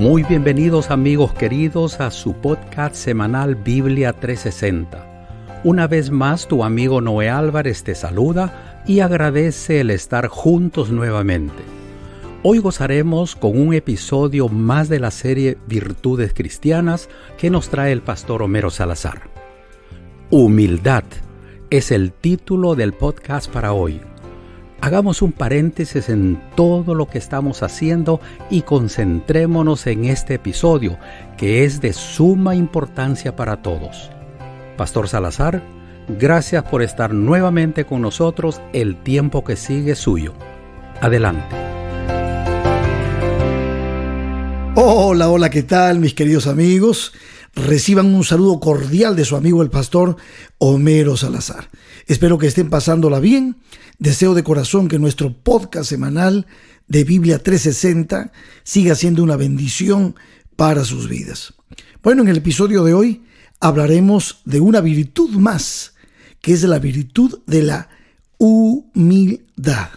Muy bienvenidos amigos queridos a su podcast semanal Biblia 360. Una vez más tu amigo Noé Álvarez te saluda y agradece el estar juntos nuevamente. Hoy gozaremos con un episodio más de la serie Virtudes Cristianas que nos trae el pastor Homero Salazar. Humildad es el título del podcast para hoy. Hagamos un paréntesis en todo lo que estamos haciendo y concentrémonos en este episodio, que es de suma importancia para todos. Pastor Salazar, gracias por estar nuevamente con nosotros. El tiempo que sigue es suyo. Adelante. Hola, ¿qué tal mis queridos amigos? Reciban un saludo cordial de su amigo el pastor Homero Salazar. Espero que estén pasándola bien. Deseo de corazón que nuestro podcast semanal de Biblia 360 siga siendo una bendición para sus vidas. Bueno, en el episodio de hoy hablaremos de una virtud más, que es la virtud de la humildad.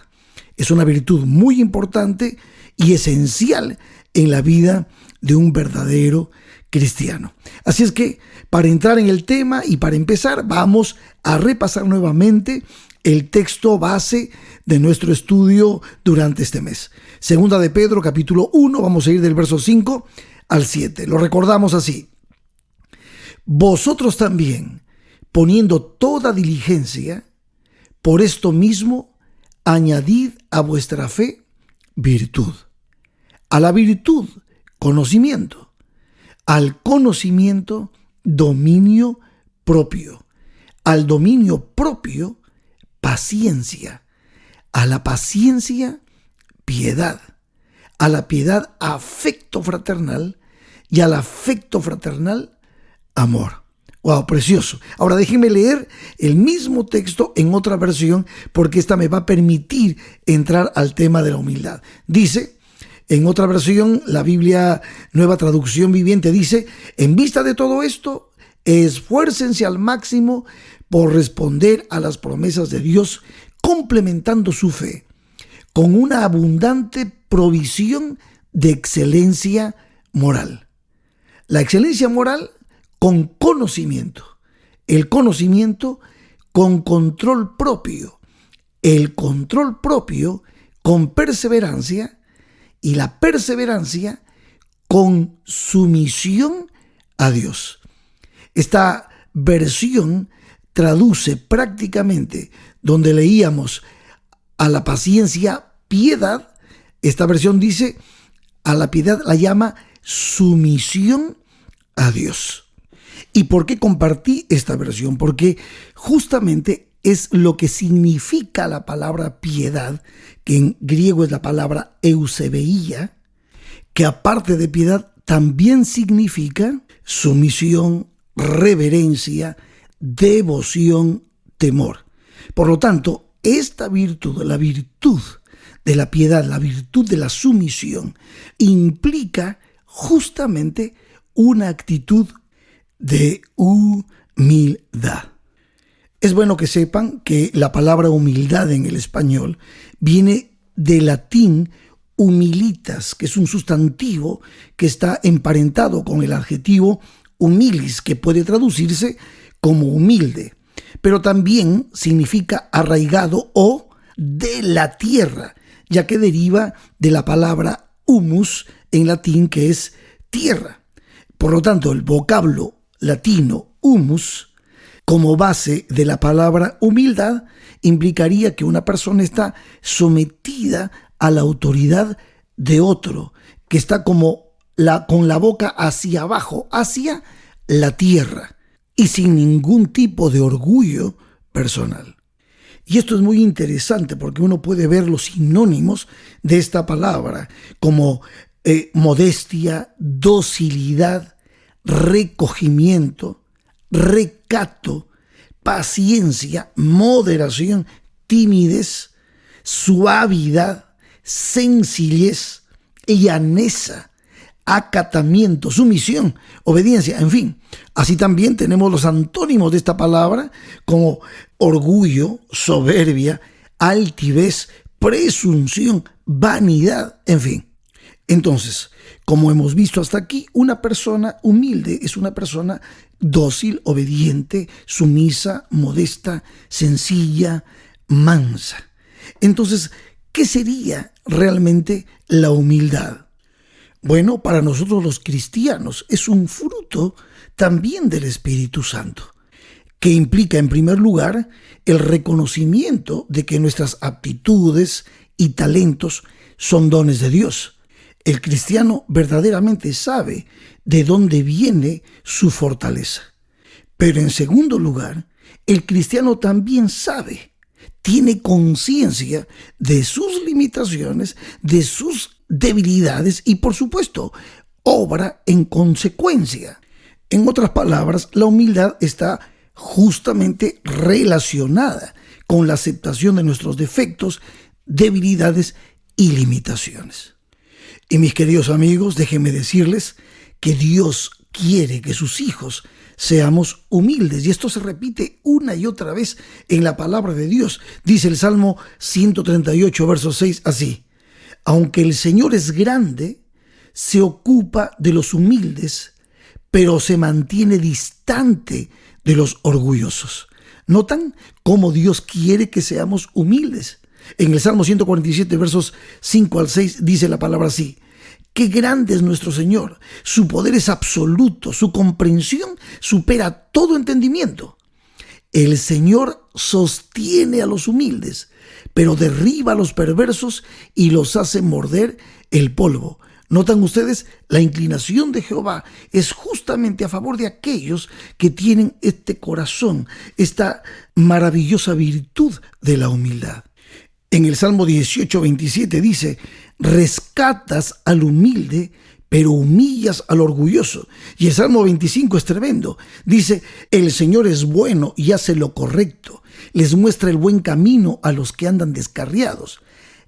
Es una virtud muy importante y esencial en la vida de un verdadero cristiano. Así es que para entrar en el tema y para empezar, vamos a repasar nuevamente el texto base de nuestro estudio durante este mes. Segunda de Pedro, capítulo 1, vamos a ir del verso 5 al 7. Lo recordamos así. Vosotros también, poniendo toda diligencia, por esto mismo, añadid a vuestra fe virtud. A la virtud, conocimiento. Al conocimiento, dominio propio. Al dominio propio, paciencia. A la paciencia, piedad. A la piedad, afecto fraternal. Y al afecto fraternal, amor. ¡Wow! Precioso. Ahora déjenme leer el mismo texto en otra versión, porque esta me va a permitir entrar al tema de la humildad. Dice, en otra versión, la Biblia Nueva Traducción Viviente dice, en vista de todo esto, esfuércense al máximo por responder a las promesas de Dios, complementando su fe con una abundante provisión de excelencia moral. La excelencia moral con conocimiento, el conocimiento con control propio, el control propio con perseverancia y la perseverancia con sumisión a Dios. Esta versión traduce prácticamente donde leíamos a la paciencia piedad. Esta versión dice a la piedad la llama sumisión a Dios. ¿Y por qué compartí esta versión? Porque justamente es lo que significa la palabra piedad, que en griego es la palabra eusebeia, que aparte de piedad también significa sumisión, reverencia, devoción, temor. Por lo tanto, esta virtud, la virtud de la piedad, la virtud de la sumisión, implica justamente una actitud de humildad. Es bueno que sepan que la palabra humildad en el español viene del latín humilitas, que es un sustantivo que está emparentado con el adjetivo humilis, que puede traducirse como humilde, pero también significa arraigado o de la tierra, ya que deriva de la palabra humus en latín, que es tierra. Por lo tanto, el vocablo latino humus, como base de la palabra humildad, implicaría que una persona está sometida a la autoridad de otro, que está con la boca hacia abajo, hacia la tierra, y sin ningún tipo de orgullo personal. Y esto es muy interesante porque uno puede ver los sinónimos de esta palabra, como modestia, docilidad, recogimiento, recato, paciencia, moderación, timidez, suavidad, sencillez, llaneza, acatamiento, sumisión, obediencia, en fin. Así también tenemos los antónimos de esta palabra como orgullo, soberbia, altivez, presunción, vanidad, en fin. Entonces, como hemos visto hasta aquí, una persona humilde es una persona dócil, obediente, sumisa, modesta, sencilla, mansa. Entonces, ¿qué sería realmente la humildad? Bueno, para nosotros los cristianos es un fruto también del Espíritu Santo, que implica en primer lugar el reconocimiento de que nuestras aptitudes y talentos son dones de Dios. El cristiano verdaderamente sabe de dónde viene su fortaleza. Pero en segundo lugar, el cristiano también sabe, tiene conciencia de sus limitaciones, de sus debilidades y, por supuesto, obra en consecuencia. En otras palabras, la humildad está justamente relacionada con la aceptación de nuestros defectos, debilidades y limitaciones. Y mis queridos amigos, déjenme decirles que Dios quiere que sus hijos seamos humildes. Y esto se repite una y otra vez en la palabra de Dios. Dice el Salmo 138, verso 6, así: aunque el Señor es grande, se ocupa de los humildes, pero se mantiene distante de los orgullosos. ¿Notan cómo Dios quiere que seamos humildes? En el Salmo 147, versos 5 al 6, dice la palabra así: qué grande es nuestro Señor, su poder es absoluto, su comprensión supera todo entendimiento. El Señor sostiene a los humildes, pero derriba a los perversos y los hace morder el polvo. ¿Notan ustedes? La inclinación de Jehová es justamente a favor de aquellos que tienen este corazón, esta maravillosa virtud de la humildad. En el Salmo 18, 27 dice: rescatas al humilde, pero humillas al orgulloso. Y el Salmo 25 es tremendo. Dice: el Señor es bueno y hace lo correcto. Les muestra el buen camino a los que andan descarriados.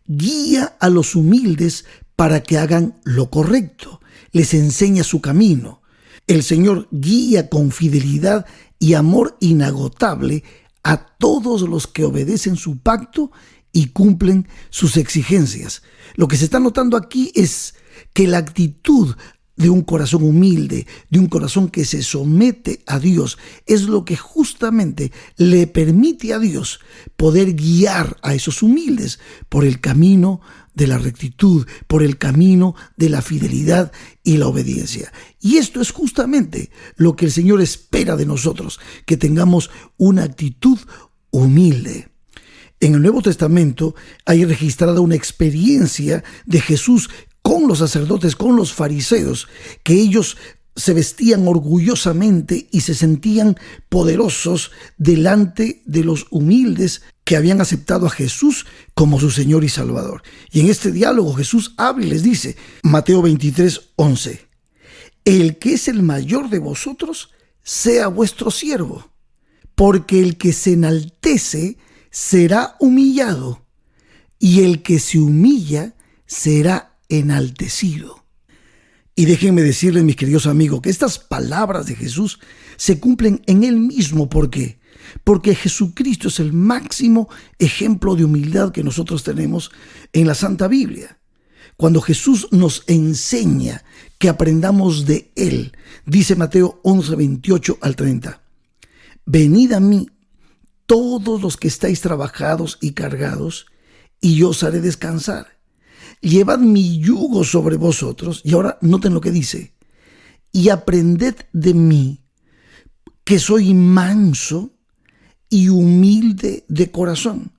Guía a los humildes para que hagan lo correcto. Les enseña su camino. El Señor guía con fidelidad y amor inagotable a todos los que obedecen su pacto y cumplen sus exigencias. Lo que se está notando aquí es que la actitud de un corazón humilde, de un corazón que se somete a Dios, es lo que justamente le permite a Dios poder guiar a esos humildes por el camino de la rectitud, por el camino de la fidelidad y la obediencia. Y esto es justamente lo que el Señor espera de nosotros, que tengamos una actitud humilde. En el Nuevo Testamento hay registrada una experiencia de Jesús con los sacerdotes, con los fariseos, que ellos se vestían orgullosamente y se sentían poderosos delante de los humildes que habían aceptado a Jesús como su Señor y Salvador. Y en este diálogo Jesús habla y les dice, Mateo 23, 11, el que es el mayor de vosotros sea vuestro siervo, porque el que se enaltece será humillado, y el que se humilla será enaltecido. Y déjenme decirles, mis queridos amigos, que estas palabras de Jesús se cumplen en Él mismo. ¿Por qué? Porque Jesucristo es el máximo ejemplo de humildad que nosotros tenemos en la Santa Biblia. Cuando Jesús nos enseña que aprendamos de Él, dice Mateo 11, 28 al 30, venid a mí todos los que estáis trabajados y cargados, y yo os haré descansar. Llevad mi yugo sobre vosotros. Y ahora noten lo que dice: y aprended de mí, que soy manso y humilde de corazón,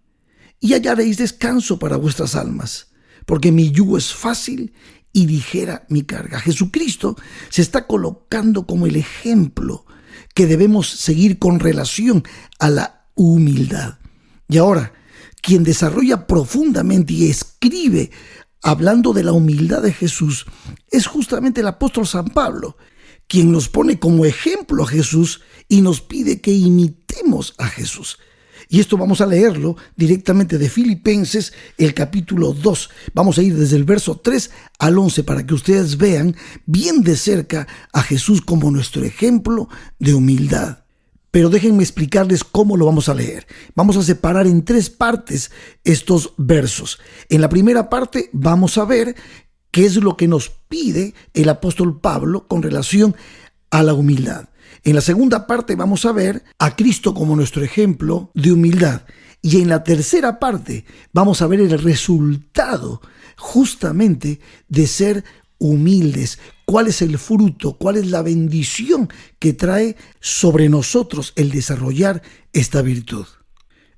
y hallaréis descanso para vuestras almas, porque mi yugo es fácil y ligera mi carga. Jesucristo se está colocando como el ejemplo que debemos seguir con relación a la humildad. Y ahora, quien desarrolla profundamente y escribe hablando de la humildad de Jesús es justamente el apóstol San Pablo, quien nos pone como ejemplo a Jesús y nos pide que imitemos a Jesús. Y esto vamos a leerlo directamente de Filipenses, el capítulo 2. Vamos a ir desde el verso 3 al 11 para que ustedes vean bien de cerca a Jesús como nuestro ejemplo de humildad. Pero déjenme explicarles cómo lo vamos a leer. Vamos a separar en 3 partes estos versos. En la primera parte vamos a ver qué es lo que nos pide el apóstol Pablo con relación a la humildad. En la segunda parte vamos a ver a Cristo como nuestro ejemplo de humildad. Y en la tercera parte vamos a ver el resultado justamente de ser humildes. ¿Cuál es el fruto? ¿Cuál es la bendición que trae sobre nosotros el desarrollar esta virtud?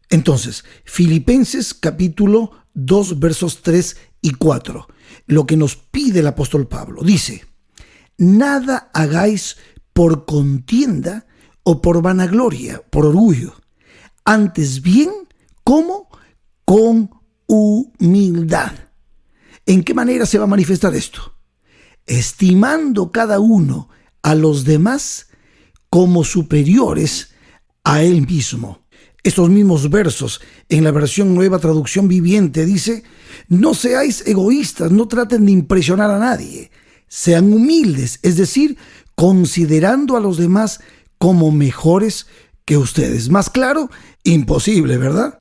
Entonces, Filipenses capítulo 2 versos 3 y 4. Lo que nos pide el apóstol Pablo. Dice: nada hagáis por contienda o por vanagloria, por orgullo. Antes bien, ¿cómo? Con humildad. ¿En qué manera se va a manifestar esto? Estimando cada uno a los demás como superiores a él mismo. Estos mismos versos en la versión Nueva Traducción Viviente dice: no seáis egoístas, no traten de impresionar a nadie. Sean humildes, es decir, considerando a los demás como mejores que ustedes. Más claro, imposible, ¿verdad?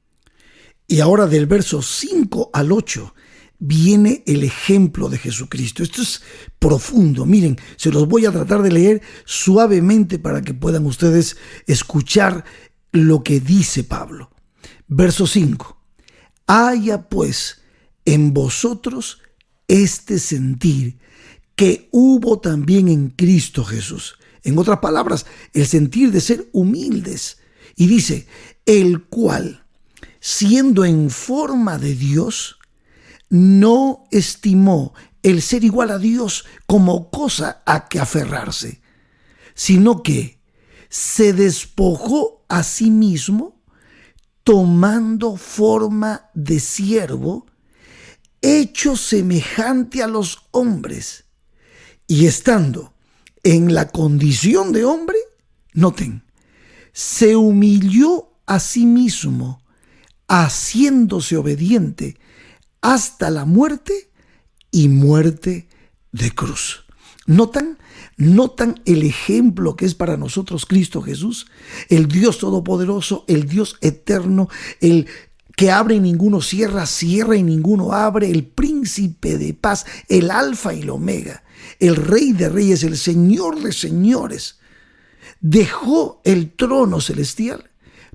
Y ahora del verso 5 al 8 viene el ejemplo de Jesucristo. Esto es profundo. Miren, se los voy a tratar de leer suavemente para que puedan ustedes escuchar lo que dice Pablo. Verso 5. Haya pues en vosotros este sentir que hubo también en Cristo Jesús. En otras palabras, el sentir de ser humildes. Y dice: el cual, siendo en forma de Dios, no estimó el ser igual a Dios como cosa a que aferrarse, sino que se despojó a sí mismo, tomando forma de siervo, hecho semejante a los hombres, y estando en la condición de hombre, noten, se humilló a sí mismo, haciéndose obediente hasta la muerte y muerte de cruz. ¿Notan el ejemplo que es para nosotros Cristo Jesús? El Dios Todopoderoso, el Dios Eterno, el que abre y ninguno cierra, cierra y ninguno abre, el Príncipe de paz, el Alfa y el Omega, el Rey de Reyes, el Señor de Señores. Dejó el trono celestial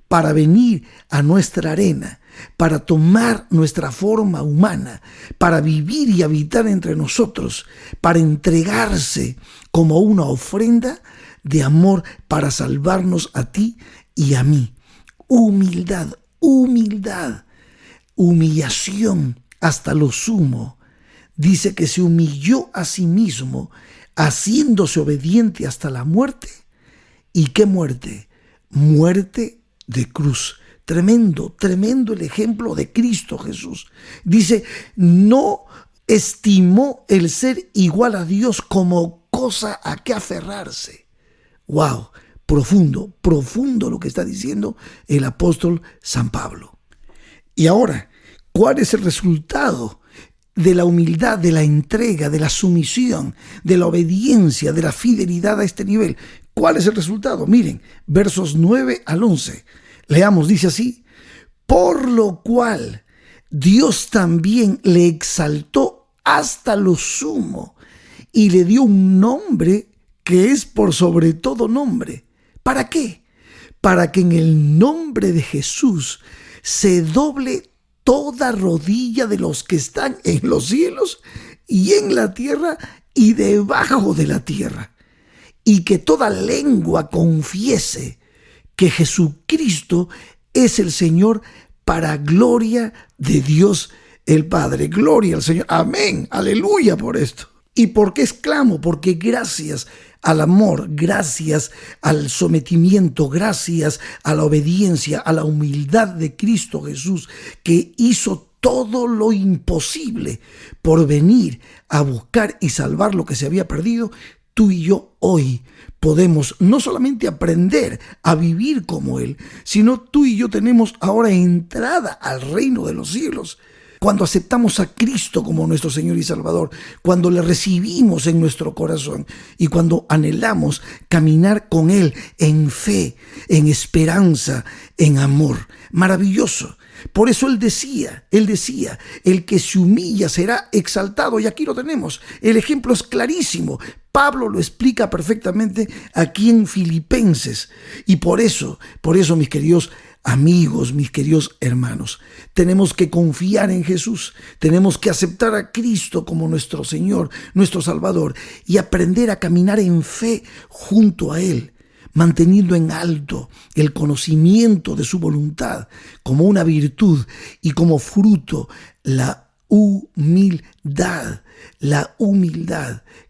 para venir a nuestra arena, para tomar nuestra forma humana, para vivir y habitar entre nosotros, para entregarse como una ofrenda de amor para salvarnos a ti y a mí. Humildad, humildad, humillación hasta lo sumo. Dice que se humilló a sí mismo, haciéndose obediente hasta la muerte. ¿Y qué muerte? Muerte de cruz. Tremendo, tremendo el ejemplo de Cristo Jesús. Dice: no estimó el ser igual a Dios como cosa a que aferrarse. ¡Wow! Profundo, profundo lo que está diciendo el apóstol San Pablo. Y ahora, ¿cuál es el resultado de la humildad, de la entrega, de la sumisión, de la obediencia, de la fidelidad a este nivel? ¿Cuál es el resultado? Miren, versos 9 al 11. Leamos, dice así: por lo cual Dios también le exaltó hasta lo sumo y le dio un nombre que es por sobre todo nombre. ¿Para qué? Para que en el nombre de Jesús se doble toda rodilla de los que están en los cielos y en la tierra y debajo de la tierra, y que toda lengua confiese que Jesucristo es el Señor, para gloria de Dios el Padre. Gloria al Señor. Amén. Aleluya por esto. ¿Y por qué exclamo? Porque gracias al amor, gracias al sometimiento, gracias a la obediencia, a la humildad de Cristo Jesús, que hizo todo lo imposible por venir a buscar y salvar lo que se había perdido, tú y yo hoy podemos no solamente aprender a vivir como Él, sino tú y yo tenemos ahora entrada al reino de los cielos. Cuando aceptamos a Cristo como nuestro Señor y Salvador, cuando le recibimos en nuestro corazón y cuando anhelamos caminar con Él en fe, en esperanza, en amor. Maravilloso. Por eso él decía, el que se humilla será exaltado. Y aquí lo tenemos. El ejemplo es clarísimo. Pablo lo explica perfectamente aquí en Filipenses. Y por eso, mis queridos amigos, mis queridos hermanos, tenemos que confiar en Jesús. Tenemos que aceptar a Cristo como nuestro Señor, nuestro Salvador, y aprender a caminar en fe junto a Él, manteniendo en alto el conocimiento de su voluntad como una virtud y como fruto la humildad,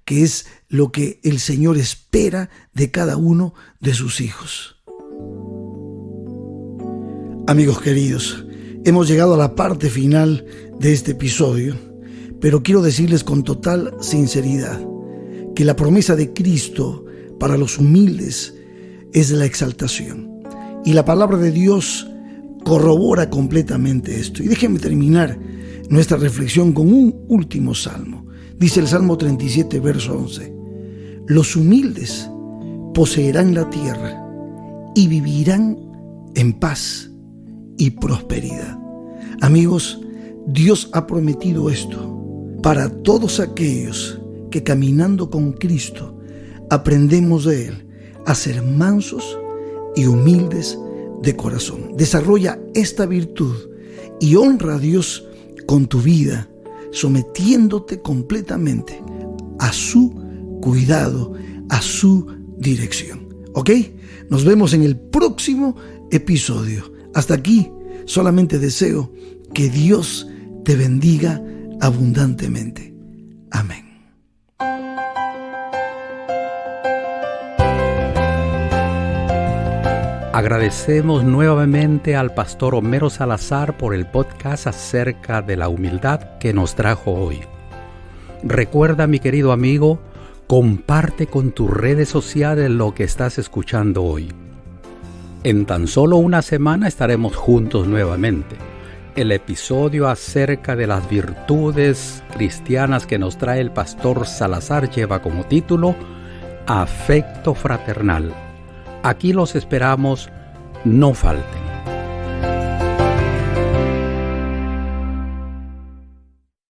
que es lo que el Señor espera de cada uno de sus hijos. Amigos queridos, hemos llegado a la parte final de este episodio, pero quiero decirles con total sinceridad que la promesa de Cristo para los humildes es la exaltación. Y la palabra de Dios corrobora completamente esto. Y déjenme terminar nuestra reflexión con un último salmo. Dice el Salmo 37, verso 11. Los humildes poseerán la tierra y vivirán en paz y prosperidad. Amigos, Dios ha prometido esto para todos aquellos que caminando con Cristo aprendemos de Él a ser mansos y humildes de corazón. Desarrolla esta virtud y honra a Dios con tu vida, sometiéndote completamente a su cuidado, a su dirección. ¿Ok? Nos vemos en el próximo episodio. Hasta aquí, solamente deseo que Dios te bendiga abundantemente. Amén. Agradecemos nuevamente al pastor Homero Salazar por el podcast acerca de la humildad que nos trajo hoy. Recuerda, mi querido amigo, comparte con tus redes sociales lo que estás escuchando hoy. En tan solo una semana estaremos juntos nuevamente. El episodio acerca de las virtudes cristianas que nos trae el pastor Salazar lleva como título Afecto Fraternal. Aquí los esperamos, no falten.